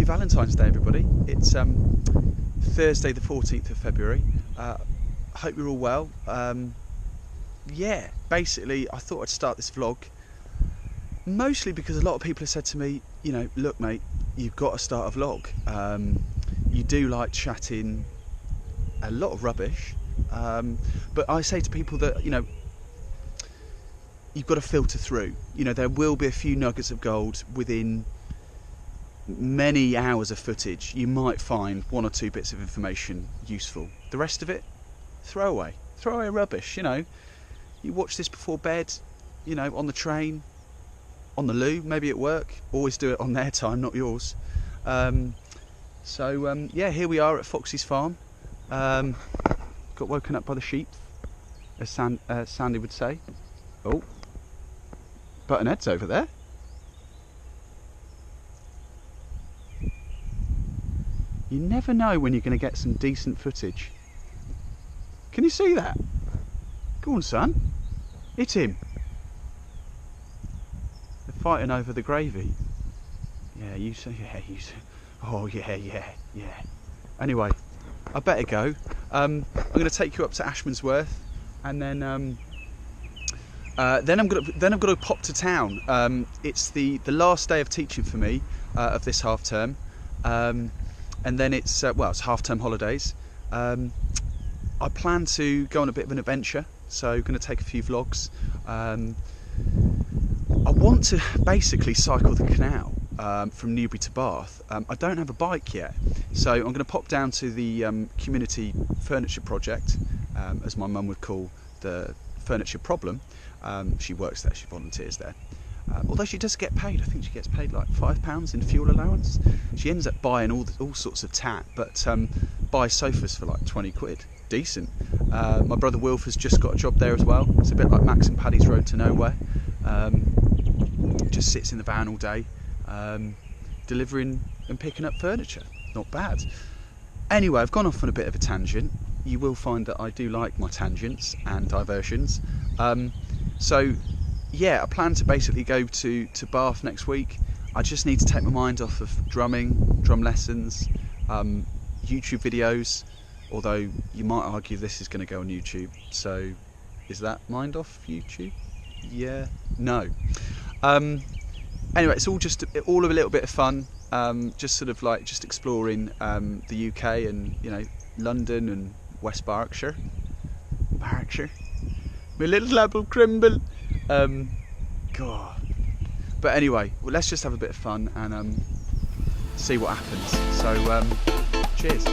happy Valentine's Day, everybody. It's Thursday the 14th of February. Hope you're all well. Yeah, basically I thought I'd start this vlog mostly because a lot of people have said to me, you know, look mate, you've got to start a vlog. You do like chatting a lot of rubbish, but I say to people that, you know, you've got to filter through. You know, there will be a few nuggets of gold within many hours of footage. You might find one or two bits of information useful. The rest of it, throw away rubbish. You know, you watch this before bed, you know, on the train, on the loo, maybe at work. Always do it on their time, not yours. Yeah, here we are at Foxy's farm. Got woken up by the sheep, as Sandy would say. Oh, Buttonhead's over there. You never know when you're going to get some decent footage. Can you see that? Go on, son. Hit him. They're fighting over the gravy. Yeah, you say. Yeah, you say. Oh, yeah. Anyway, I better go. I'm going to take you up to Ashmansworth, and then I'm going to pop to town. It's the last day of teaching for me of this half term. And then it's it's half-term holidays. I plan to go on a bit of an adventure, so going to take a few vlogs. I want to basically cycle the canal from Newbury to Bath. I don't have a bike yet, so I'm going to pop down to the community furniture project, as my mum would call the furniture problem. She works there, she volunteers there. Although she does get paid, I think she gets paid like £5 in fuel allowance. She ends up buying all sorts of tat, but buys sofas for like 20 quid. Decent. My brother Wilf has just got a job there as well. It's a bit like Max and Paddy's Road to Nowhere. Just sits in the van all day, delivering and picking up furniture. Not bad. Anyway, I've gone off on a bit of a tangent. You will find that I do like my tangents and diversions. Yeah, I plan to basically go to Bath next week. I just need to take my mind off of drumming, drum lessons, YouTube videos, although you might argue this is going to go on YouTube, so is that mind off YouTube? Yeah, no. Anyway, it's all a little bit of fun, just sort of like just exploring the UK and, you know, London and West Berkshire. My little apple crumble. God. But anyway, well, let's just have a bit of fun and see what happens. So, cheers.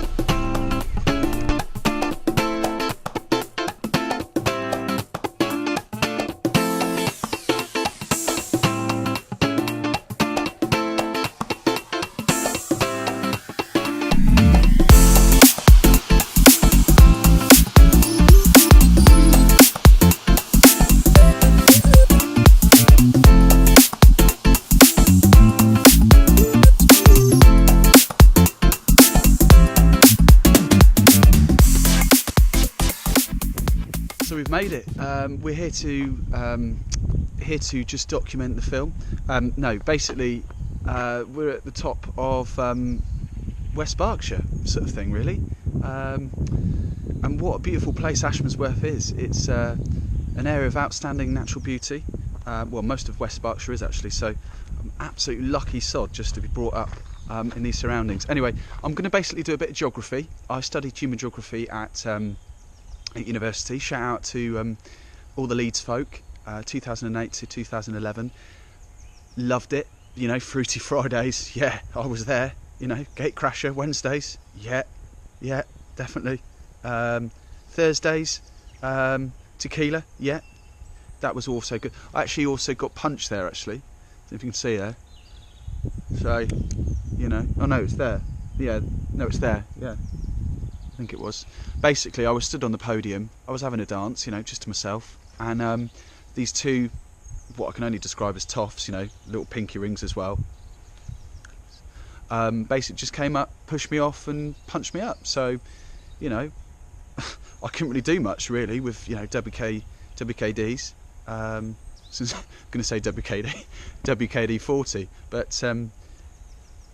So we've made it. We're here to just document the film. No, basically, we're at the top of West Berkshire, sort of thing, really. And what a beautiful place Ashmansworth is. It's an area of outstanding natural beauty. Well, most of West Berkshire is actually. So, I'm absolutely lucky sod just to be brought up in these surroundings. Anyway, I'm going to basically do a bit of geography. I studied human geography at university. Shout out to all the Leeds folk, 2008 to 2011. Loved it, you know, Fruity Fridays, yeah, I was there, you know, Gatecrasher Wednesdays, yeah, definitely. Thursdays, tequila, yeah, that was also good. I actually also got punch there, actually, if you can see there. So, you know, oh no, it's there, yeah, no, it's there, yeah. I think it was. Basically, I was stood on the podium, I was having a dance, you know, just to myself, and these two, what I can only describe as toffs, you know, little pinky rings as well, basically just came up, pushed me off and punched me up. So, you know, I couldn't really do much really with, you know, WKDs, since I'm going to say WKD 40, but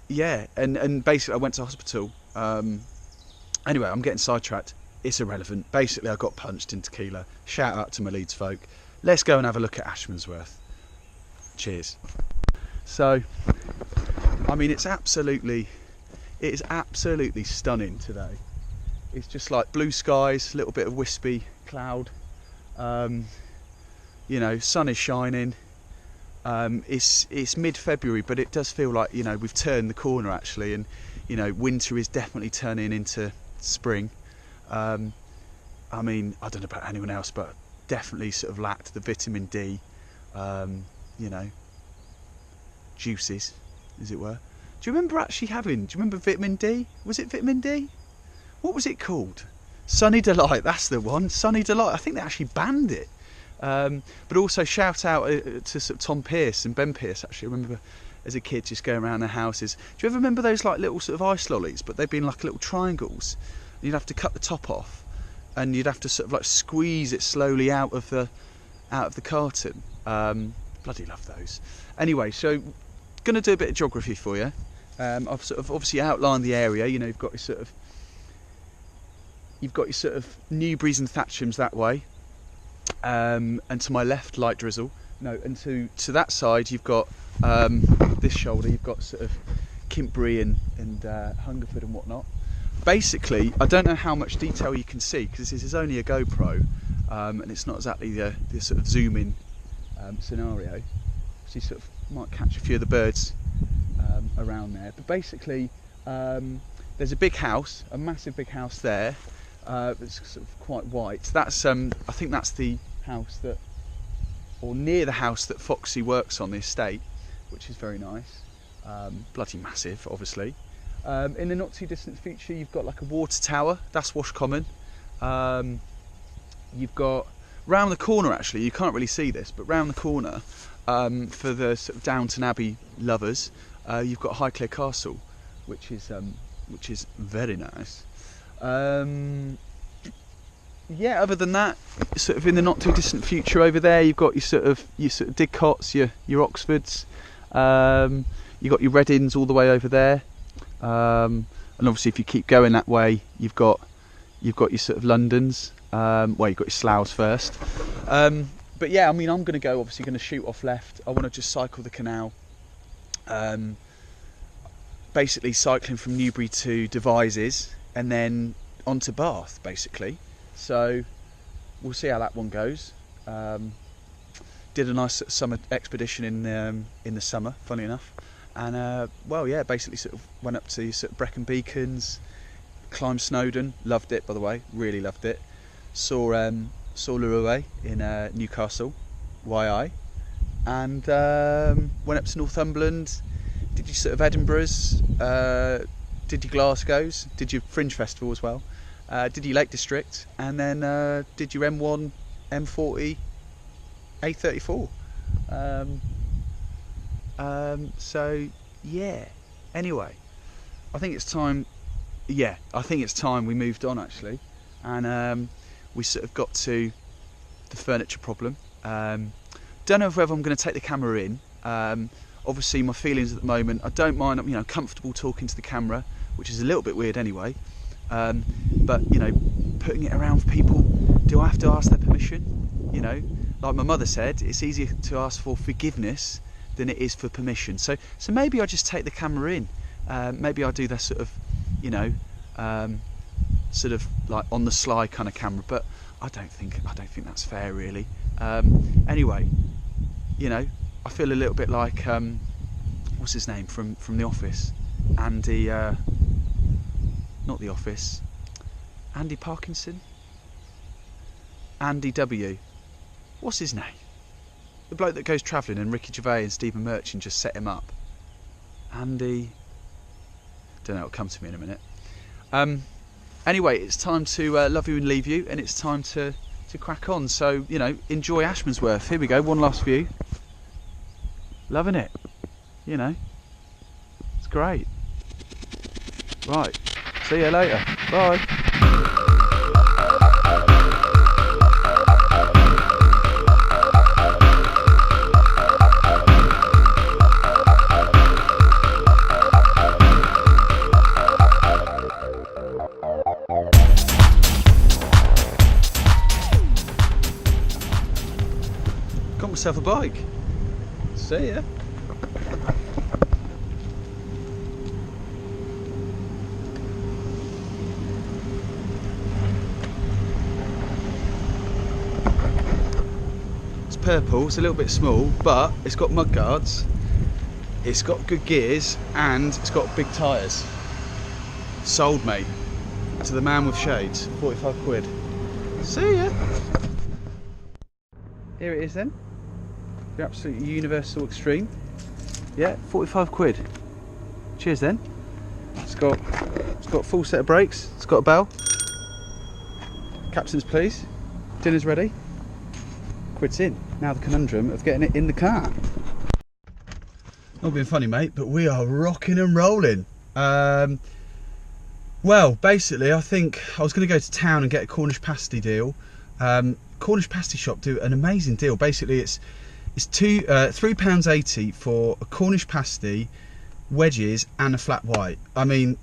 yeah, and basically I went to hospital. Anyway, I'm getting sidetracked. It's irrelevant. Basically, I got punched in tequila. Shout out to my Leeds folk. Let's go and have a look at Ashmansworth. Cheers. So, I mean, it is absolutely stunning today. It's just like blue skies, a little bit of wispy cloud. You know, sun is shining. It's mid-February, but it does feel like, you know, we've turned the corner actually, and you know, winter is definitely turning into spring. I mean, I don't know about anyone else, but definitely sort of lacked the vitamin D, you know, juices, as it were. Do you remember vitamin D? Was it vitamin D? What was it called? Sunny Delight, that's the one. Sunny Delight. I think they actually banned it. But also shout out to sort of Tom Pearce and Ben Pearce. Actually, I remember as a kid just going around their houses. Do you ever remember those like little sort of ice lollies, but they've been like little triangles? And you'd have to cut the top off, and you'd have to sort of like squeeze it slowly out of the carton. Bloody love those. Anyway, so gonna do a bit of geography for you. I've sort of obviously outlined the area. You know, you've got your sort of Newberries and Thatchams that way, and to my left, light drizzle. No, and to that side, you've got this shoulder. You've got sort of Kintbury and Hungerford and whatnot. Basically, I don't know how much detail you can see because this is only a GoPro, and it's not exactly the sort of zoom in scenario. So you sort of might catch a few of the birds around there. But basically, there's a big house, a massive big house there. It's sort of quite white. That's I think that's the house that, or near the house that Foxy works on the estate, which is very nice. Bloody massive, obviously. In the not too distant future, you've got like a water tower. That's Wash Common. You've got round the corner. Actually, you can't really see this, but round the corner, for the sort of Downton Abbey lovers, you've got Highclere Castle, which is very nice. Yeah, other than that, sort of in the not too distant future over there, you've got your sort of Didcots, your Oxfords, you've got your Readings all the way over there, and obviously if you keep going that way, you've got your sort of Londons. Well, you've got your Sloughs first. But yeah, I mean, I'm going to shoot off left. I want to just cycle the canal. Basically cycling from Newbury to Devizes and then on to Bath, basically. So we'll see how that one goes. Did a nice summer expedition in the summer, funny enough. And well, yeah, basically sort of went up to sort of Brecon Beacons, climbed Snowdon, loved it by the way, really loved it. Saw Lurue in Newcastle, YI, and went up to Northumberland. Did your sort of Edinburgh's, did your Glasgow's, did your Fringe Festival as well, did your Lake District, and then did your M1, M40, A34. So yeah. Anyway, I think it's time. Yeah, I think it's time we moved on actually, and we sort of got to the furniture problem. Don't know whether I'm going to take the camera in. Obviously, my feelings at the moment, I don't mind. I'm comfortable talking to the camera, which is a little bit weird anyway. But putting it around for people, do I have to ask their permission? Like my mother said, it's easier to ask for forgiveness than it is for permission. So maybe I just take the camera in. Maybe I do that sort of, sort of like on the sly kind of camera. But I don't think that's fair, really. Anyway, I feel a little bit like what's his name from The Office, Andy. Not The Office. Andy Parkinson. Andy W. What's his name? The bloke that goes travelling and Ricky Gervais and Stephen Merchant just set him up. Andy. Don't know. It'll come to me in a minute. Anyway, it's time to love you and leave you, and it's time to crack on. So enjoy Ashmansworth. Here we go. One last view. Loving it. It's great. Right. See you later. Bye. myself a bike. See ya. It's purple, it's a little bit small, but it's got mud guards, it's got good gears, and it's got big tyres. Sold, mate. To the man with shades, 45 quid. See ya. Here it is then. The absolute universal extreme. Yeah, 45 quid. Cheers then. It's got full set of brakes, it's got a bell. Captain's please. Dinner's ready. Quid's in. Now the conundrum of getting it in the car. Not being funny, mate, but we are rocking and rolling. Well, basically, I think I was going to go to town and get a Cornish pasty deal. Cornish pasty shop do an amazing deal. Basically, it's £3.80 for a Cornish pasty, wedges, and a flat white. I mean,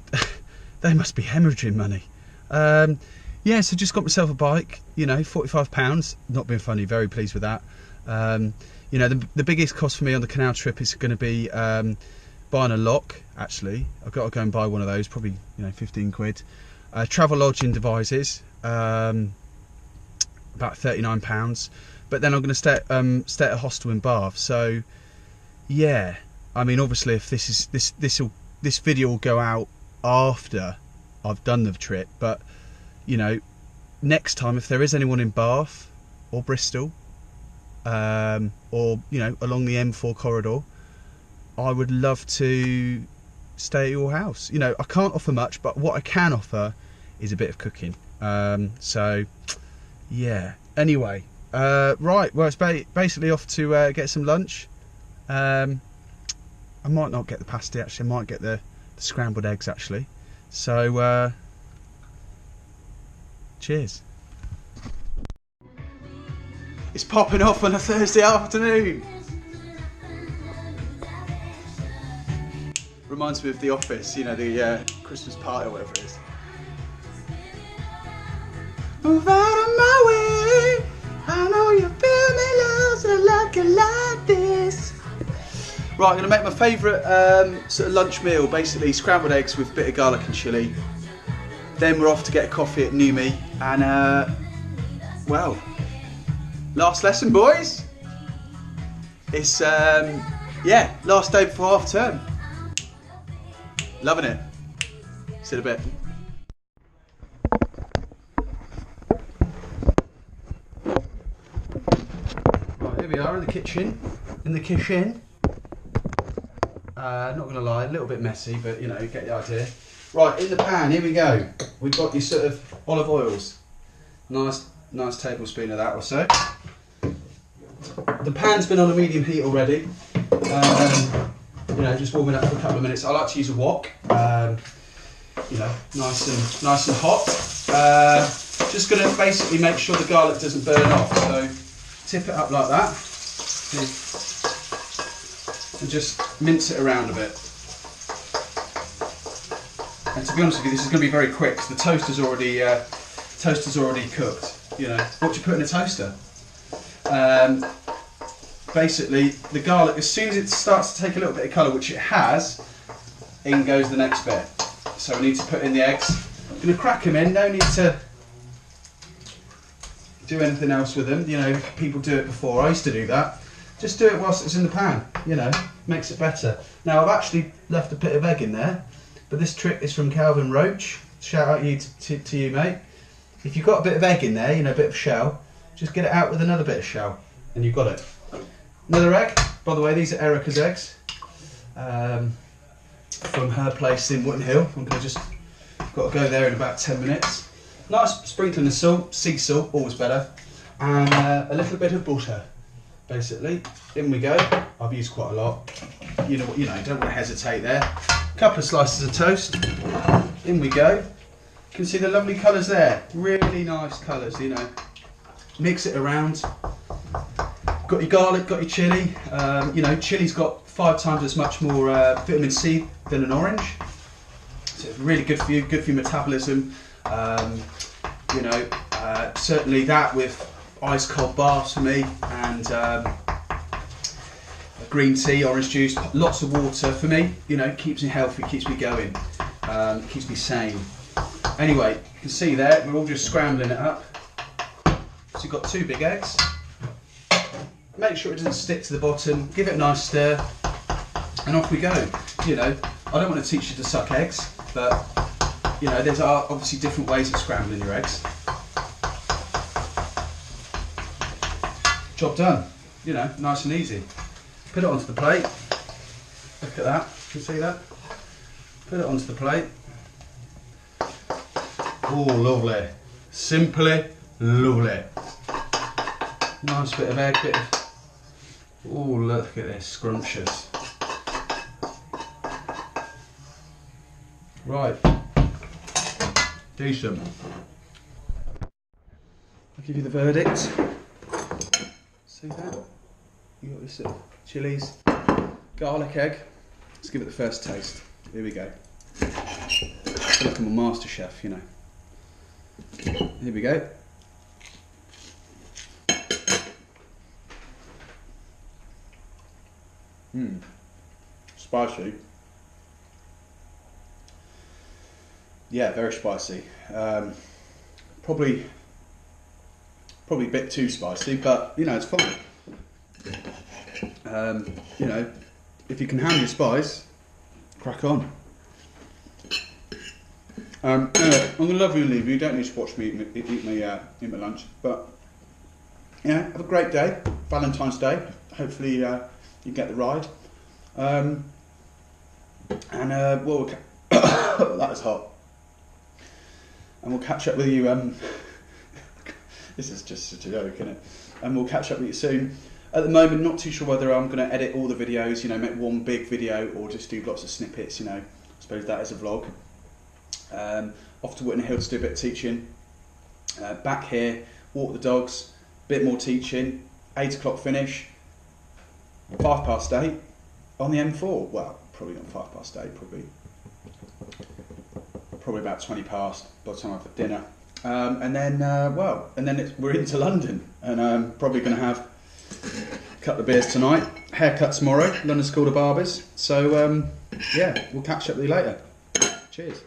they must be hemorrhaging money. Yeah, so just got myself a bike. You know, £45. Not being funny, very pleased with that. You know, the biggest cost for me on the canal trip is going to be buying a lock. Actually, I've got to go and buy one of those. Probably, you know, 15 quid. Travel lodging devices. About £39, but then I'm going to stay at a hostel in Bath. So yeah, I mean, obviously, if this video will go out after I've done the trip, but you know, next time if there is anyone in Bath or Bristol, or you know, along the M4 corridor, I would love to stay at your house. You know, I can't offer much, but what I can offer is a bit of cooking. So yeah, anyway, right, well, it's basically off to get some lunch. I might not get the pasty, actually. I might get the scrambled eggs, actually. So cheers. It's popping off on a Thursday afternoon. Reminds me of The Office, you know, the Christmas party or whatever it is. Move out of my way. I know you feel me lost and looking like this. Right, I'm going to make my favourite sort of lunch meal, basically scrambled eggs with a bit of garlic and chilli. Then we're off to get a coffee at Numi. And, well, last lesson, boys. It's, yeah, last day before half term. Loving it. See you in a bit. Here we are in the kitchen. Not going to lie, a little bit messy, but you know, you get the idea. Right, in the pan, here we go. We've got your sort of olive oils. Nice tablespoon of that or so. The pan's been on a medium heat already. You know, just warming up for a couple of minutes. I like to use a wok. You know, nice and hot. Just going to basically make sure the garlic doesn't burn off. So tip it up like that and just mince it around a bit. And to be honest with you, this is going to be very quick because the toaster's already cooked. You know, what do you put in a toaster? Basically, the garlic, as soon as it starts to take a little bit of colour, which it has, in goes the next bit. So we need to put in the eggs. I'm going to crack them in. No need to do anything else with them. You know, people do it before. I used to do that. Just do it whilst it's in the pan. You know, makes it better. Now I've actually left a bit of egg in there, but this trick is from Calvin Roach. Shout out to you, mate. If you've got a bit of egg in there, you know, a bit of shell, just get it out with another bit of shell, and you've got it. Another egg. By the way, these are Erica's eggs from her place in Wooten Hill. I'm gonna just got to go there in about 10 minutes. Nice sprinkling of salt, sea salt, always better, and a little bit of butter. Basically, in we go. I've used quite a lot. You know, don't want to hesitate there. A couple of slices of toast. In we go. You can see the lovely colours there. Really nice colours. You know, mix it around. Got your garlic, got your chilli. You know, chilli's got 5 times as much more vitamin C than an orange. So it's really good for you, good for your metabolism. You know, certainly that with ice cold baths for me, and green tea, orange juice, lots of water. For me, you know, keeps me healthy, keeps me going, keeps me sane. Anyway, you can see there, we're all just scrambling it up. So you've got 2 big eggs. Make sure it doesn't stick to the bottom, give it a nice stir, and off we go. You know, I don't want to teach you to suck eggs, but you know, there's obviously different ways of scrambling your eggs. Job done, you know, nice and easy. Put it onto the plate. Look at that, you can see that? Put it onto the plate. Oh, lovely. Simply lovely. Nice bit of egg, bit of... Oh, look at this, scrumptious. Right. Decent. I'll give you the verdict. See that? You got this sort of chilies, garlic egg. Let's give it the first taste. Here we go. I feel like I'm a master chef, you know. Here we go. Spicy. Yeah, very spicy. Probably a bit too spicy, but you know, it's fine. You know, if you can handle your spice, crack on. Anyway, I'm gonna love you and leave you. You don't need to watch me eat my lunch, but yeah, have a great day, Valentine's Day. Hopefully you get the ride. Well, that was hot. And we'll catch up with you. This is just a joke, isn't it? And we'll catch up with you soon. At the moment, not too sure whether I'm going to edit all the videos, you know, make one big video or just do lots of snippets, you know. I suppose that is a vlog. Off to Whitney Hill to do a bit of teaching. Back here, walk the dogs, bit more teaching. 8 o'clock finish. 8:05 on the M4. Well, probably not 8:05, probably about 20 past by the time I've had dinner. And then we're into London, and I'm probably going to have a couple of beers tonight, haircut tomorrow, London School of Barbers. So yeah, we'll catch up with you later. Cheers.